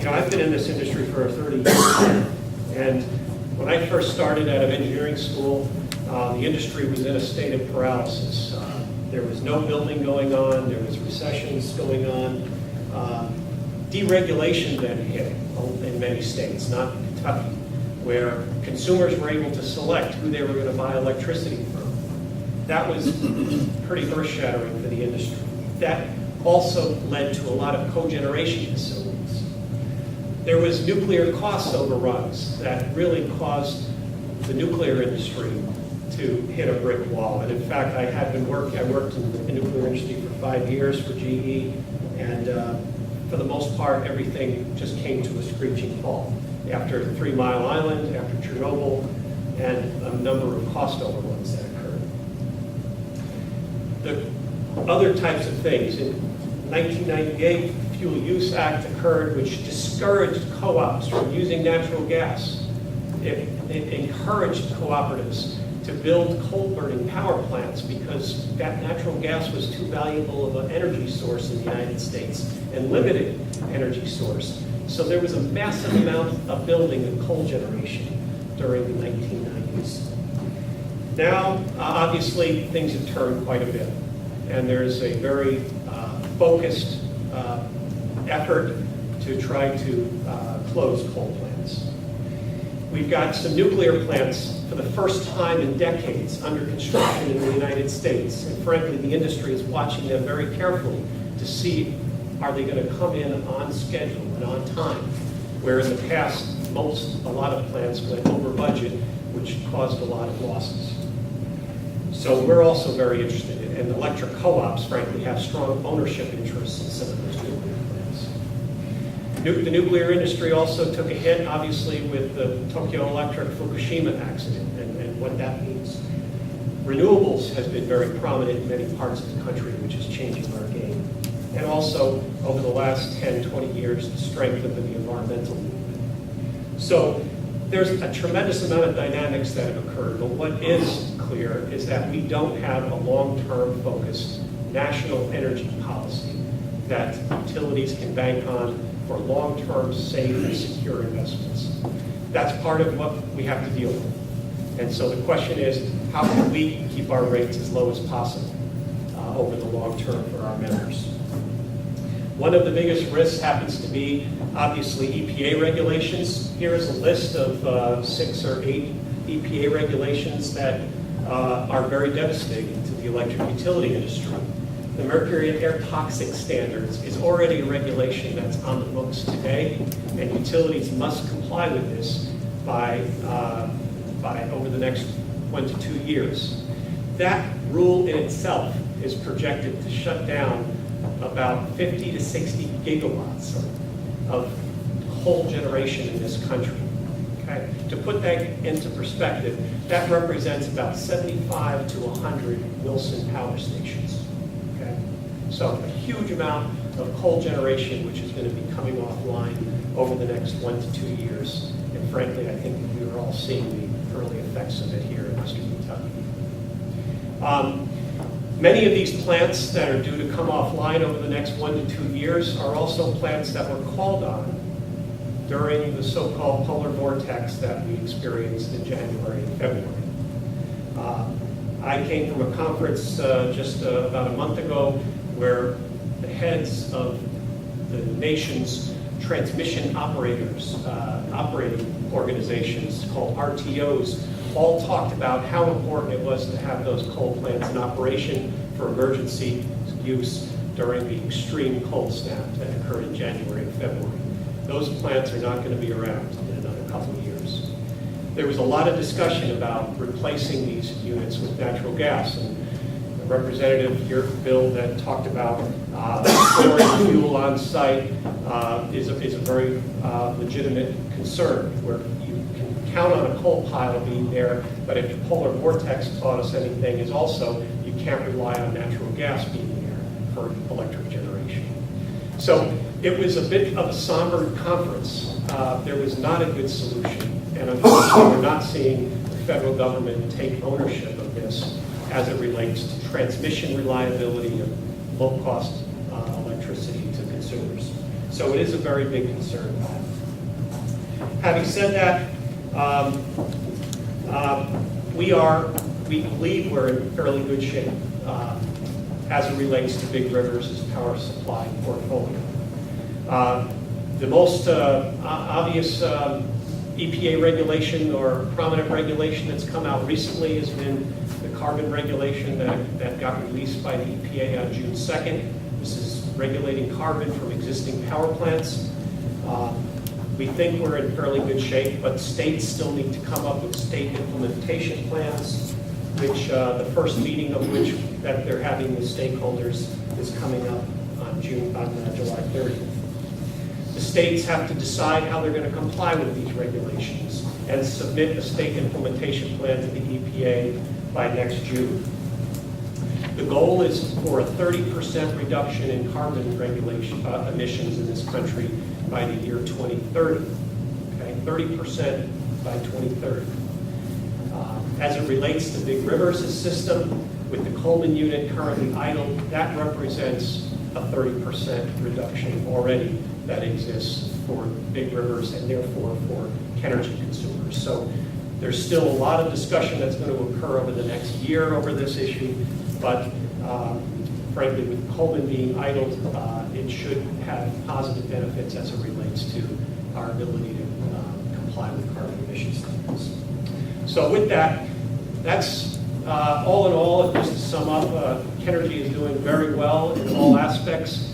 I've been in this industry for 30 years, and when I first started out of engineering school, the industry was in a state of paralysis. There was no building going on, there was recessions going on. Deregulation then hit in many states, not Kentucky, where consumers were able to select who they were going to buy electricity from. That was pretty earth-shattering for the industry. That also led to a lot of cogeneration facilities. There was nuclear cost overruns that really caused the nuclear industry to hit a brick wall. And in fact, I worked in the nuclear industry for 5 years for GE, and for the most part, everything just came to a screeching halt after 3 Mile Island, after Chernobyl, and a number of cost overruns that occurred. The other types of things, in 1998, the Fuel Use Act occurred, which discouraged co-ops from using natural gas. It encouraged cooperatives to build coal-burning power plants because that natural gas was too valuable of an energy source in the United States and limited energy source. So there was a massive amount of building of coal generation during the 1990s. Now, obviously, things have turned quite a bit, and there's a very focused effort to try to close coal plants. We've got some nuclear plants for the first time in decades under construction in the United States, and frankly, the industry is watching them very carefully to see, are they going to come in on schedule and on time, where in the past, a lot of plants went over budget, which caused a lot of losses. So we're also very interested in, and electric co-ops, frankly, have strong ownership interests in some of those nuclear plants. The nuclear industry also took a hit, obviously, with the Tokyo Electric Fukushima accident and what that means. Renewables has been very prominent in many parts of the country, which is changing our game. And also, over the last 10, 20 years, the strength of the environmental movement. So there's a tremendous amount of dynamics that have occurred, but what is clear is that we don't have a long-term focused national energy policy that utilities can bank on for long-term, safe, and secure investments. That's part of what we have to deal with. And so the question is, how can we keep our rates as low as possible over the long term for our members? One of the biggest risks happens to be, obviously, EPA regulations. Here is a list of 6 or 8 EPA regulations that are very devastating to the electric utility industry. The mercury and air toxic standards is already a regulation that's on the books today, and utilities must comply with this by over the next 1 to 2 years. That rule in itself is projected to shut down about 50 to 60 gigawatts of coal generation in this country. Okay? To put that into perspective, that represents about 75 to 100 Wilson power stations. Okay? So a huge amount of coal generation which is going to be coming offline over the next 1 to 2 years. And frankly, I think we are all seeing the early effects of it here in Western Kentucky. Many of these plants that are due to come offline over the next 1 to 2 years are also plants that were called on during the so-called polar vortex that we experienced in January and February. I came from a conference just about a month ago where the heads of the nation's transmission operators, operating organizations called RTOs, all talked about how important it was to have those coal plants in operation for emergency use during the extreme cold snap that occurred in January and February. Those plants are not going to be around in another couple of years. There was a lot of discussion about replacing these units with natural gas, and the representative here, Bill, that talked about storing fuel on site is a very legitimate concern, where you can count on a coal pile being there, but if the polar vortex taught us anything, is also you can't rely on natural gas being there for electric generation. So it was a bit of a somber conference. There was not a good solution, and unfortunately we're not seeing the federal government take ownership of this as it relates to transmission reliability of low-cost electricity to consumers. So it is a very big concern. Having said that, we believe we're in fairly good shape as it relates to Big Rivers' power supply portfolio. The most obvious EPA regulation or prominent regulation that's come out recently has been the carbon regulation that got released by the EPA on June 2nd. This is regulating carbon from existing power plants. We think we're in fairly good shape, but states still need to come up with state implementation plans, which the first meeting of which that they're having with stakeholders is coming up on July 30th. The states have to decide how they're going to comply with these regulations and submit a state implementation plan to the EPA by next June. The goal is for a 30% reduction in carbon regulation emissions in this country by the year 2030. Okay, 30% by 2030. As it relates to Big Rivers' system, with the Coleman unit currently idle, that represents a 30% reduction already that exists for Big Rivers and therefore for Kenergy consumers. So there's still a lot of discussion that's going to occur over the next year over this issue, but frankly, with Coleman being idled, it should have positive benefits as it relates to our ability to comply with carbon emission standards. So with that, that's all in all, just to sum up, Kenergy is doing very well in all aspects.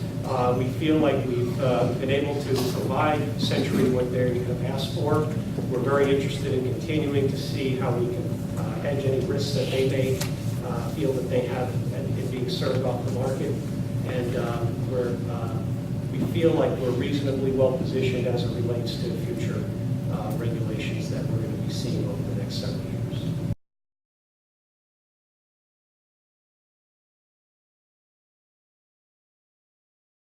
We feel like we've been able to provide Century what they have asked for. We're very interested in continuing to see how we can hedge any risks that they may feel that they have in being served off the market. And we feel like we're reasonably well positioned as it relates to future regulations that we're going to be seeing over the next several years.